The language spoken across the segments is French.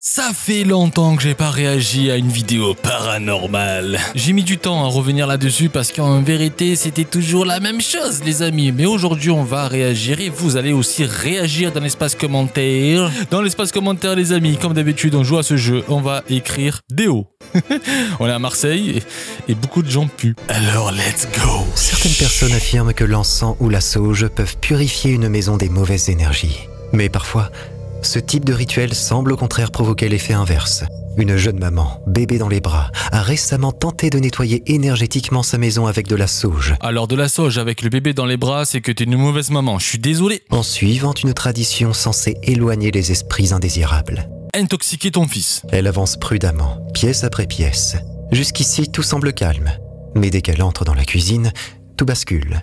Ça fait longtemps que j'ai pas réagi à une vidéo paranormale. J'ai mis du temps à revenir là-dessus parce qu'en vérité, c'était toujours la même chose, les amis. Mais aujourd'hui, on va réagir et vous allez aussi réagir dans l'espace commentaire. Dans l'espace commentaire, les amis, comme d'habitude, on joue à ce jeu. On va écrire Déo. On est à Marseille et beaucoup de gens puent. Alors, let's go. Certaines personnes affirment que l'encens ou la sauge peuvent purifier une maison des mauvaises énergies. Mais parfois, ce type de rituel semble au contraire provoquer l'effet inverse. Une jeune maman, bébé dans les bras, a récemment tenté de nettoyer énergétiquement sa maison avec de la sauge. Alors de la sauge avec le bébé dans les bras, c'est que t'es une mauvaise maman, je suis désolé. En suivant une tradition censée éloigner les esprits indésirables. Intoxiquer ton fils. Elle avance prudemment, pièce après pièce. Jusqu'ici, tout semble calme. Mais dès qu'elle entre dans la cuisine, tout bascule.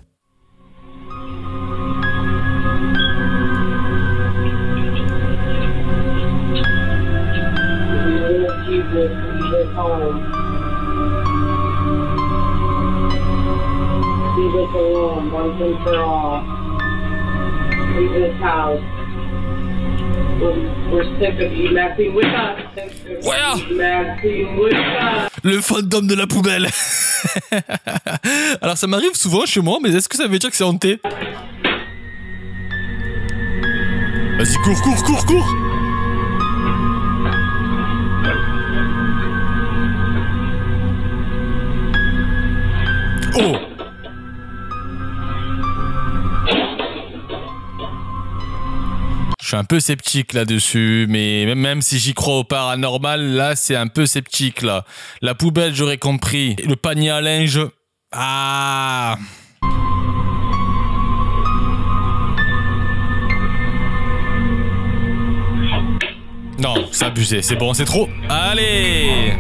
Le fantôme de la poubelle. Alors ça m'arrive souvent chez moi, mais est-ce que ça veut dire que c'est hanté? Vas-y, cours, cours, cours, cours. Oh! Je suis un peu sceptique là-dessus, mais même si j'y crois au paranormal, là, c'est un peu sceptique, là. La poubelle, j'aurais compris. Le panier à linge... Ah! Non, c'est abusé, c'est bon, c'est trop. Allez!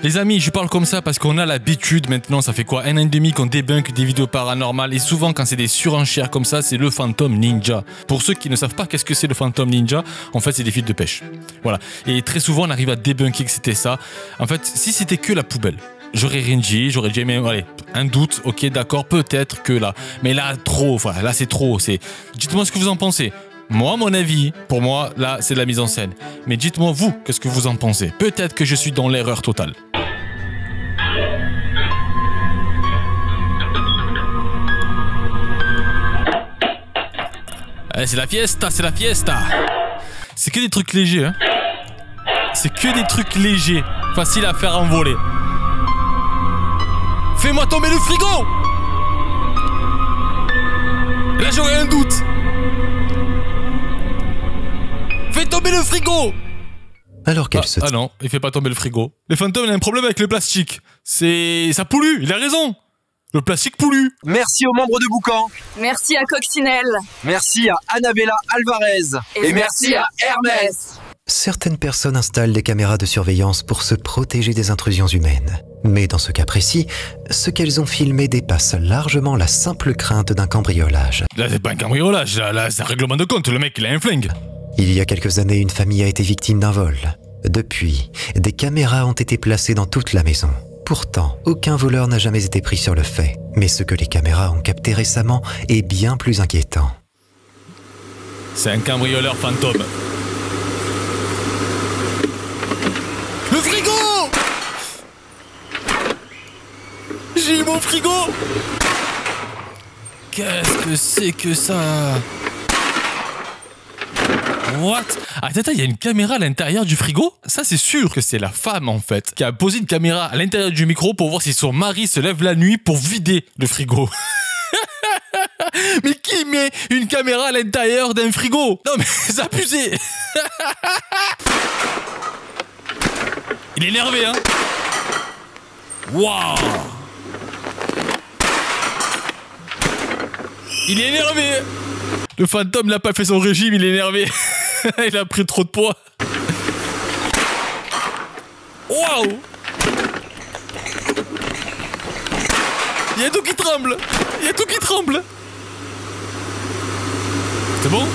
Les amis, je parle comme ça parce qu'on a l'habitude maintenant, ça fait quoi, 1 an et demi qu'on débunk des vidéos paranormales et souvent quand c'est des surenchères comme ça, c'est le fantôme ninja. Pour ceux qui ne savent pas qu'est-ce que c'est le fantôme ninja, en fait c'est des fils de pêche. Voilà. Et très souvent on arrive à débunker que c'était ça. En fait, si c'était que la poubelle, j'aurais rien dit, j'aurais dit, mais allez, un doute, ok d'accord, peut-être que là. Mais là, trop, enfin là c'est trop, c'est... Dites-moi ce que vous en pensez. Moi, mon avis, pour moi, là, c'est de la mise en scène. Mais dites-moi, vous, qu'est-ce que vous en pensez? Peut-être que je suis dans l'erreur totale. Allez, c'est la fiesta, c'est la fiesta. C'est que des trucs légers, hein. C'est que des trucs légers. Facile à faire envoler. Fais-moi tomber le frigo! Là, j'aurais un doute. Fais tomber le frigo! Alors qu'elle se... Ah non, il fait pas tomber le frigo. Le fantôme, il a un problème avec le plastique. Ça pollue, il a raison. Le plastique pollue. Merci aux membres de Boucan. Merci à Coccinelle. Merci à Annabella Alvarez. Et merci à Hermès. Certaines personnes installent des caméras de surveillance pour se protéger des intrusions humaines. Mais dans ce cas précis, ce qu'elles ont filmé dépasse largement la simple crainte d'un cambriolage. Là, c'est pas un cambriolage, là c'est un règlement de compte, le mec, il a un flingue. Il y a quelques années, une famille a été victime d'un vol. Depuis, des caméras ont été placées dans toute la maison. Pourtant, aucun voleur n'a jamais été pris sur le fait. Mais ce que les caméras ont capté récemment est bien plus inquiétant. C'est un cambrioleur fantôme. Le frigo! J'ai eu mon frigo! Qu'est-ce que c'est que ça? What? Attends, il y a une caméra à l'intérieur du frigo? Ça, c'est sûr que c'est la femme, en fait, qui a posé une caméra à l'intérieur du micro pour voir si son mari se lève la nuit pour vider le frigo. Mais qui met une caméra à l'intérieur d'un frigo? Non, mais c'est abusé. Il est énervé, hein? Waouh! Il est énervé! Le fantôme n'a pas fait son régime, il est énervé. Il a pris trop de poids. Waouh! Il y a tout qui tremble! Il y a tout qui tremble! C'est bon?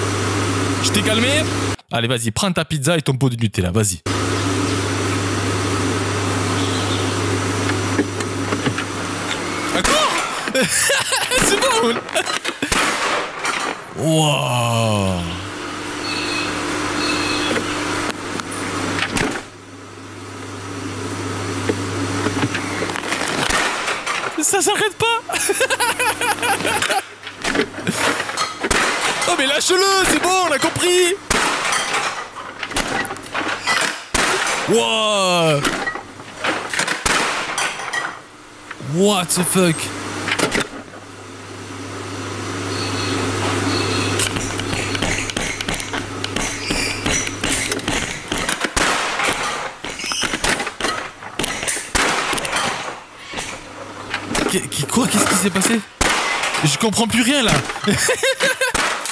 Je t'ai calmé? Allez, vas-y, prends ta pizza et ton pot de Nutella, vas-y. Encore? C'est bon! Wow. lâche-le, c'est bon, on a compris. Wow. What the fuck? Quoi? Qu'est-ce qui s'est passé? Je comprends plus rien là.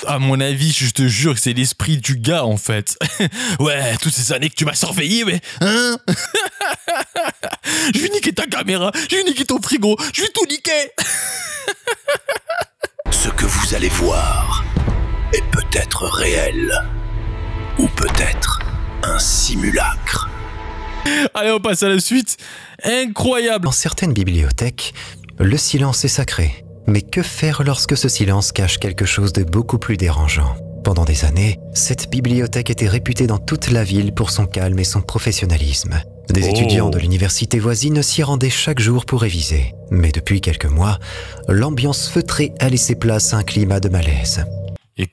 À mon avis, je te jure que c'est l'esprit du gars en fait. Ouais, toutes ces années que tu m'as surveillé, mais hein? Je vais niquer ta caméra, je vais niquer ton frigo, je vais tout niquer. Ce que vous allez voir est peut-être réel ou peut-être un simulacre. Allez, on passe à la suite. Incroyable. Dans certaines bibliothèques, le silence est sacré. Mais que faire lorsque ce silence cache quelque chose de beaucoup plus dérangeant? Pendant des années, cette bibliothèque était réputée dans toute la ville pour son calme et son professionnalisme. Des étudiants de l'université voisine s'y rendaient chaque jour pour réviser. Mais depuis quelques mois, l'ambiance feutrée a laissé place à un climat de malaise. Et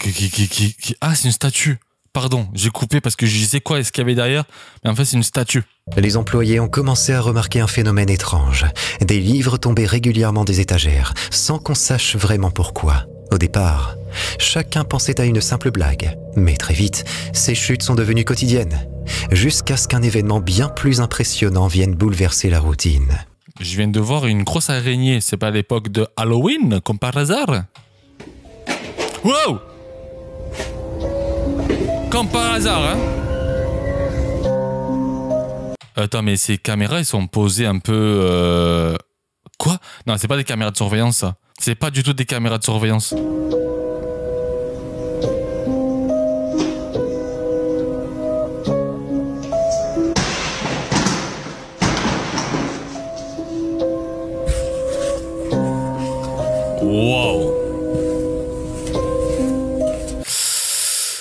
Ah, c'est une statue. Pardon, j'ai coupé parce que je disais quoi est-ce qu'il y avait derrière, mais en fait c'est une statue. Les employés ont commencé à remarquer un phénomène étrange. Des livres tombaient régulièrement des étagères, sans qu'on sache vraiment pourquoi. Au départ, chacun pensait à une simple blague. Mais très vite, ces chutes sont devenues quotidiennes, jusqu'à ce qu'un événement bien plus impressionnant vienne bouleverser la routine. Je viens de voir une grosse araignée, c'est pas à l'époque de Halloween, comme par hasard? Wow! Comme par hasard, hein? Attends, mais ces caméras, elles sont posées un peu... Quoi? Non, c'est pas des caméras de surveillance, ça. C'est pas du tout des caméras de surveillance. Wow!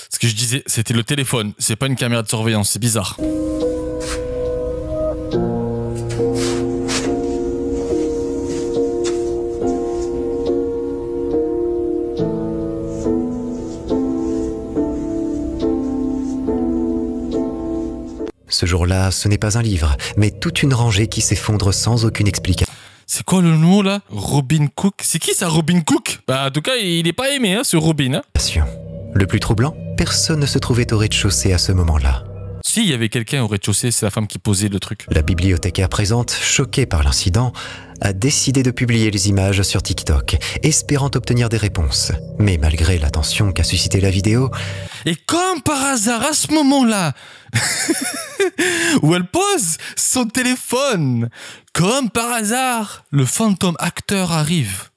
Ce que je disais, c'était le téléphone. C'est pas une caméra de surveillance, c'est bizarre. Ce jour-là, ce n'est pas un livre, mais toute une rangée qui s'effondre sans aucune explication. C'est quoi le nom là? Robin Cook? C'est qui ça, Robin Cook? Bah en tout cas, il est pas aimé, hein, ce Robin. Hein. Le plus troublant, personne ne se trouvait au rez-de-chaussée à ce moment-là. Si, il y avait quelqu'un au rez-de-chaussée, c'est la femme qui posait le truc. La bibliothécaire présente, choquée par l'incident, a décidé de publier les images sur TikTok, espérant obtenir des réponses. Mais malgré l'attention qu'a suscité la vidéo... Et comme par hasard, à ce moment-là, où elle pose son téléphone, comme par hasard, le fantôme acteur arrive.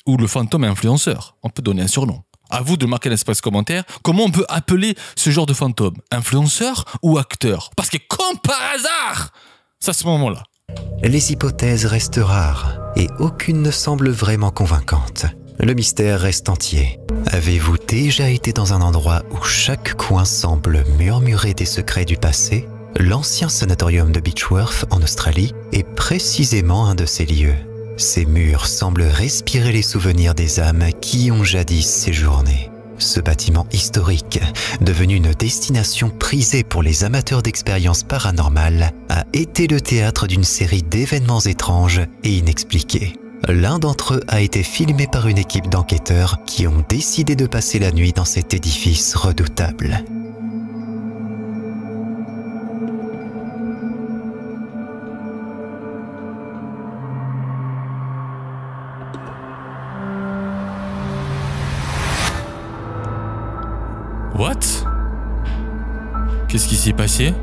Ou le fantôme influenceur, on peut donner un surnom. À vous de marquer l'espace commentaire, comment on peut appeler ce genre de fantôme? Influenceur ou acteur? Parce que comme par hasard, c'est à ce moment-là. Les hypothèses restent rares et aucune ne semble vraiment convaincante. Le mystère reste entier. Avez-vous déjà été dans un endroit où chaque coin semble murmurer des secrets du passé? L'ancien sanatorium de Beechworth en Australie est précisément un de ces lieux. Ces murs semblent respirer les souvenirs des âmes qui y ont jadis séjourné. Ce bâtiment historique, devenu une destination prisée pour les amateurs d'expériences paranormales, a été le théâtre d'une série d'événements étranges et inexpliqués. L'un d'entre eux a été filmé par une équipe d'enquêteurs qui ont décidé de passer la nuit dans cet édifice redoutable. What? Qu'est-ce qui s'est passé?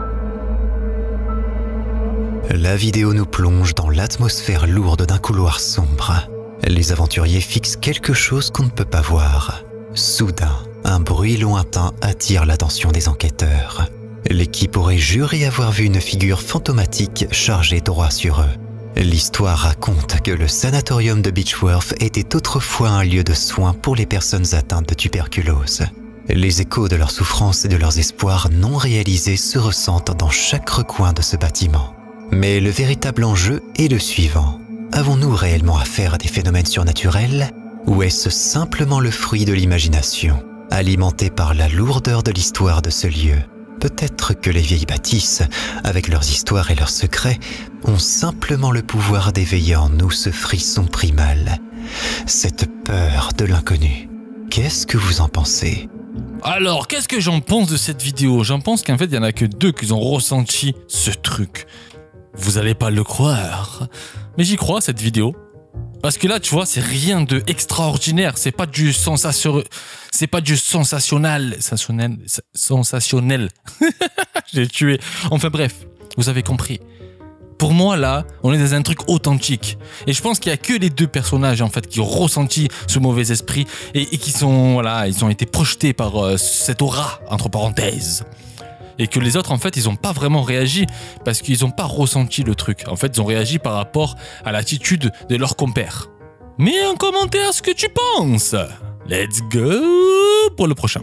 La vidéo nous plonge dans l'atmosphère lourde d'un couloir sombre. Les aventuriers fixent quelque chose qu'on ne peut pas voir. Soudain, un bruit lointain attire l'attention des enquêteurs. L'équipe aurait juré avoir vu une figure fantomatique chargée droit sur eux. L'histoire raconte que le sanatorium de Beechworth était autrefois un lieu de soins pour les personnes atteintes de tuberculose. Les échos de leurs souffrances et de leurs espoirs non réalisés se ressentent dans chaque recoin de ce bâtiment. Mais le véritable enjeu est le suivant. Avons-nous réellement affaire à des phénomènes surnaturels ou est-ce simplement le fruit de l'imagination? alimenté par la lourdeur de l'histoire de ce lieu. Peut-être que les vieilles bâtisses, avec leurs histoires et leurs secrets, ont simplement le pouvoir d'éveiller en nous ce frisson primal, cette peur de l'inconnu. Qu'est-ce que vous en pensez? Alors, qu'est-ce que j'en pense de cette vidéo? J'en pense qu'en fait, il n'y en a que 2 qui ont ressenti ce truc. Vous allez pas le croire, mais j'y crois, cette vidéo. Parce que là, tu vois, c'est rien de extraordinaire. C'est pas du sensationnel. C'est pas du sensationnel. Sensationnel. J'ai tué. Enfin bref, vous avez compris. Pour moi, là, on est dans un truc authentique. Et je pense qu'il y a que les 2 personnages, en fait, qui ont ressenti ce mauvais esprit et qui sont, voilà, ils ont été projetés par cette aura, entre parenthèses. Et que les autres, en fait, ils n'ont pas vraiment réagi parce qu'ils n'ont pas ressenti le truc. En fait, ils ont réagi par rapport à l'attitude de leurs compères. Mets en commentaire ce que tu penses. Let's go pour le prochain.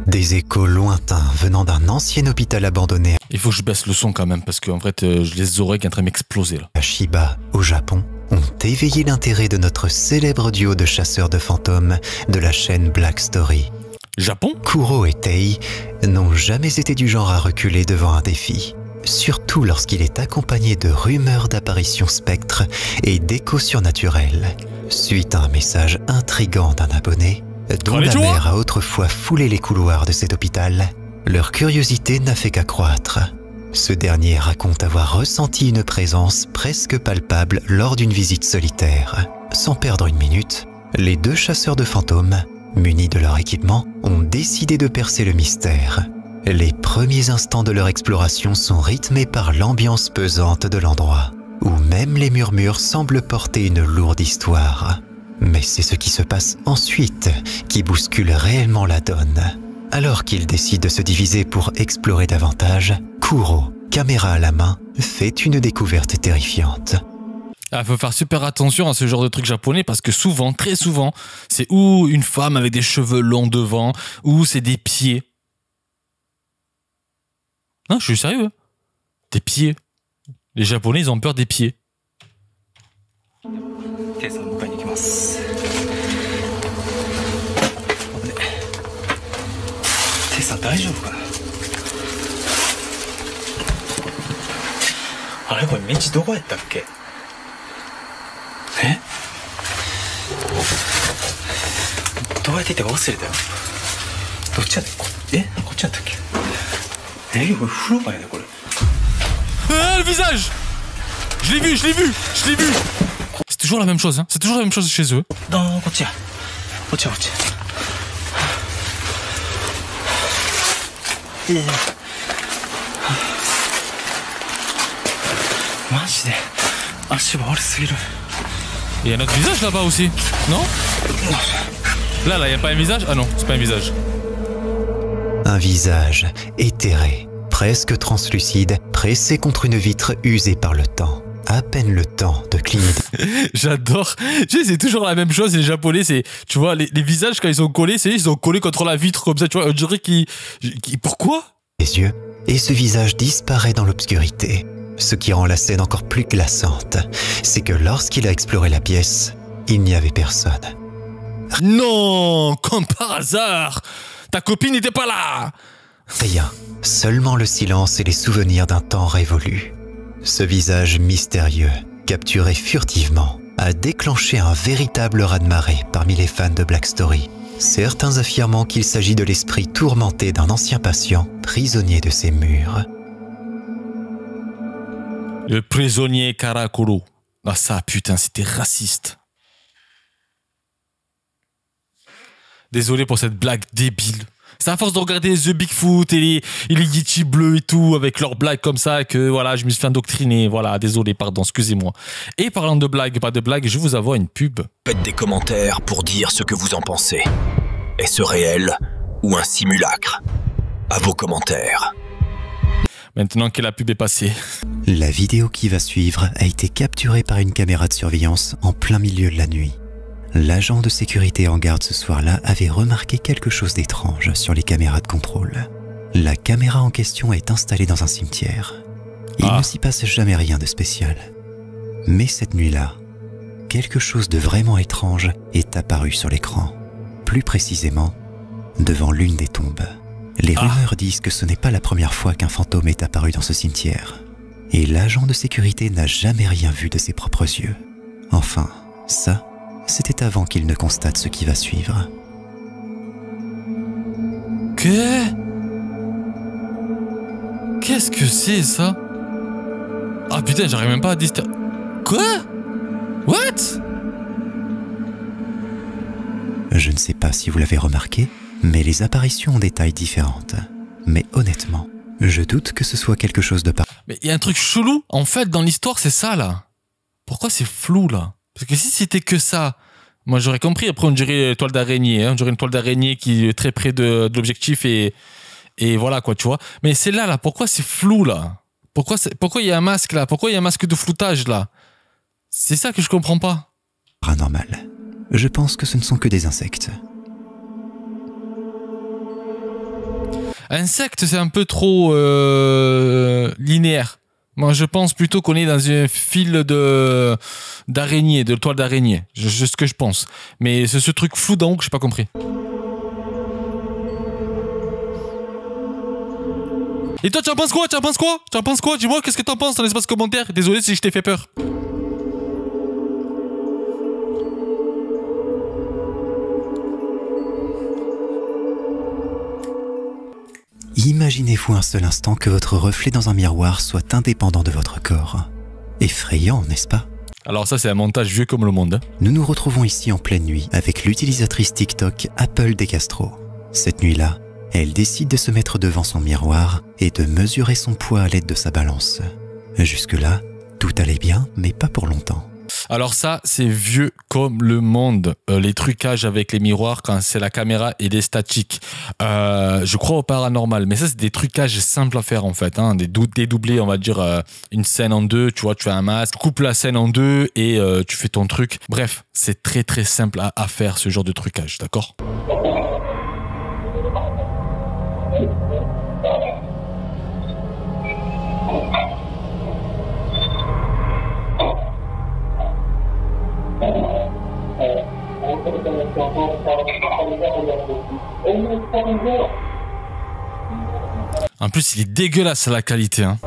Des échos lointains venant d'un ancien hôpital abandonné Il faut que je baisse le son quand même parce qu'en fait, je les oreilles qui sont en train de m'exploser là. à Shiba, au Japon, ont éveillé l'intérêt de notre célèbre duo de chasseurs de fantômes de la chaîne Black Story. Japon? Kuro et Tei n'ont jamais été du genre à reculer devant un défi, surtout lorsqu'il est accompagné de rumeurs d'apparitions spectres et d'échos surnaturels. Suite à un message intrigant d'un abonné, dont la mère a autrefois foulé les couloirs de cet hôpital, leur curiosité n'a fait qu'accroître. Ce dernier raconte avoir ressenti une présence presque palpable lors d'une visite solitaire. Sans perdre une minute, les 2 chasseurs de fantômes, munis de leur équipement, ont décidé de percer le mystère. Les premiers instants de leur exploration sont rythmés par l'ambiance pesante de l'endroit, où même les murmures semblent porter une lourde histoire. Mais c'est ce qui se passe ensuite qui bouscule réellement la donne. Alors qu'ils décident de se diviser pour explorer davantage, Kuro, caméra à la main, fait une découverte terrifiante. Il faut faire super attention à ce genre de truc japonais parce que souvent, très souvent, c'est ou une femme avec des cheveux longs devant, ou c'est des pieds. Non, je suis sérieux. Des pieds. Les Japonais, ils ont peur des pieds. Ah, le visage! Je l'ai vu, je l'ai vu, je l'ai vu! C'est toujours la même chose, hein. C'est toujours la même chose chez eux. Il y a un autre visage là-bas aussi, non? Là, il n'y a pas un visage? Ah non, c'est pas un visage. Un visage éthéré, presque translucide, pressé contre une vitre usée par le temps. À peine le temps de clignoter. J'adore. Tu sais, c'est toujours la même chose, les Japonais, c'est, tu vois, les visages quand ils sont collés, c'est ils sont collés contre la vitre comme ça, tu vois, on dirait qu'ils... Pourquoi? Les yeux, et ce visage disparaît dans l'obscurité. Ce qui rend la scène encore plus glaçante, c'est que lorsqu'il a exploré la pièce, il n'y avait personne. Non, comme par hasard, ta copine n'était pas là. Rien, seulement le silence et les souvenirs d'un temps révolu. Ce visage mystérieux, capturé furtivement, a déclenché un véritable raz-de-marée parmi les fans de Black Story. Certains affirmant qu'il s'agit de l'esprit tourmenté d'un ancien patient, prisonnier de ces murs. Le prisonnier Karakuro. Ah ça, putain, c'était raciste. Désolé pour cette blague débile. C'est à force de regarder The Bigfoot et les Yeti bleus et tout, avec leurs blagues comme ça, que voilà, je me suis fait indoctriner. Voilà, désolé, pardon, excusez-moi. Et parlant de blagues, pas de blagues, je vous envoie une pub. Faites des commentaires pour dire ce que vous en pensez. Est-ce réel ou un simulacre? À vos commentaires. Maintenant que la pub est passée. La vidéo qui va suivre a été capturée par une caméra de surveillance en plein milieu de la nuit. L'agent de sécurité en garde ce soir-là avait remarqué quelque chose d'étrange sur les caméras de contrôle. La caméra en question est installée dans un cimetière. Il ne s'y passe jamais rien de spécial. Mais cette nuit-là, quelque chose de vraiment étrange est apparu sur l'écran. Plus précisément, devant l'une des tombes. Les rumeurs disent que ce n'est pas la première fois qu'un fantôme est apparu dans ce cimetière. Et l'agent de sécurité n'a jamais rien vu de ses propres yeux. Enfin, ça, c'était avant qu'il ne constate ce qui va suivre. Qu'est-ce que c'est ça? Ah putain, j'arrive même pas à distinguer. Quoi? What? Je ne sais pas si vous l'avez remarqué, mais les apparitions ont des tailles différentes. Mais honnêtement, je doute que ce soit quelque chose de Mais il y a un truc chelou. En fait, dans l'histoire, c'est ça, là. Pourquoi c'est flou, là? Parce que si c'était que ça, moi, j'aurais compris. Après, on dirait toile d'araignée. Hein. On dirait une toile d'araignée qui est très près de l'objectif et voilà, quoi, tu vois. Mais c'est là, pourquoi c'est flou, là? Pourquoi il y a un masque, là? Pourquoi il y a un masque de floutage, là? C'est ça que je comprends pas. Paranormal. Je pense que ce ne sont que des insectes. Insecte, c'est un peu trop linéaire. Moi, je pense plutôt qu'on est dans un fil d'araignée, de toile d'araignée. C'est ce que je pense. Mais c'est ce truc flou d'en haut que j'ai pas compris. Et toi, tu en penses quoi? Dis-moi, qu'est-ce que t'en penses dans l'espace commentaire? Désolé si je t'ai fait peur. Imaginez-vous un seul instant que votre reflet dans un miroir soit indépendant de votre corps. Effrayant, n'est-ce pas? Alors ça, c'est un montage vieux comme le monde. Nous nous retrouvons ici en pleine nuit avec l'utilisatrice TikTok Apple Decastro. Cette nuit-là, elle décide de se mettre devant son miroir et de mesurer son poids à l'aide de sa balance. Jusque-là, tout allait bien, mais pas pour longtemps. Alors ça, c'est vieux comme le monde. Les trucages avec les miroirs quand c'est la caméra et des statiques. Je crois au paranormal, mais ça c'est des trucages simples à faire en fait. Hein. Dédoubler, on va dire, une scène en deux. Tu vois, tu fais un masque, tu coupes la scène en deux et tu fais ton truc. Bref, c'est très très simple à faire ce genre de trucage, d'accord ? En plus, il est dégueulasse la qualité. Hein.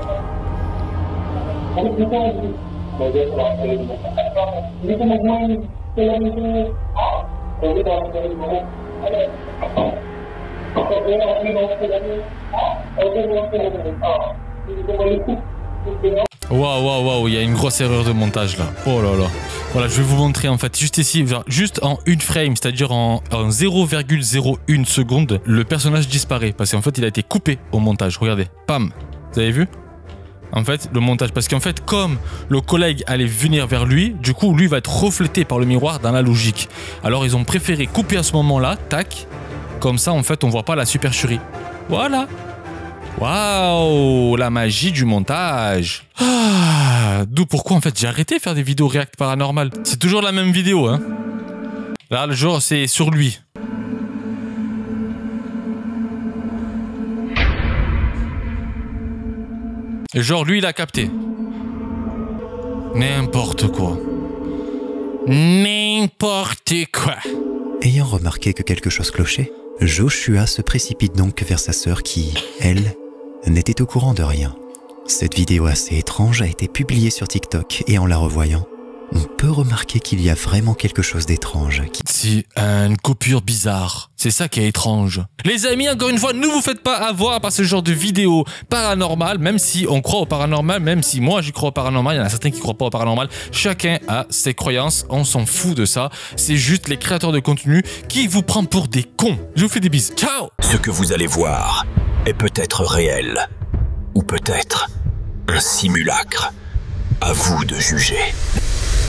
Waouh, il y a une grosse erreur de montage là. Oh là là. Voilà, je vais vous montrer en fait, juste ici, juste en une frame, c'est-à-dire en 0,01 seconde, le personnage disparaît parce qu'en fait il a été coupé au montage. Regardez, pam, vous avez vu? En fait, le montage, parce qu'en fait, comme le collègue allait venir vers lui, du coup, lui va être reflété par le miroir dans la logique. Alors ils ont préféré couper à ce moment-là, tac, comme ça en fait on voit pas la supercherie. Voilà. Waouh, la magie du montage. D'où pourquoi en fait j'ai arrêté de faire des vidéos react paranormal. C'est toujours la même vidéo, hein. Là, le genre, c'est sur lui. Et genre, lui, il a capté. N'importe quoi. N'importe quoi. Ayant remarqué que quelque chose clochait, Joshua se précipite donc vers sa sœur qui, elle, n'était au courant de rien. Cette vidéo assez étrange a été publiée sur TikTok et en la revoyant, on peut remarquer qu'il y a vraiment quelque chose d'étrange. C'est une coupure bizarre. C'est ça qui est étrange. Les amis, encore une fois, ne vous faites pas avoir par ce genre de vidéo paranormale, même si on croit au paranormal, même si moi j'y crois au paranormal, il y en a certains qui croient pas au paranormal. Chacun a ses croyances, on s'en fout de ça. C'est juste les créateurs de contenu qui vous prennent pour des cons. Je vous fais des bises. Ciao! Ce que vous allez voir est peut-être réel, ou peut-être un simulacre. À vous de juger.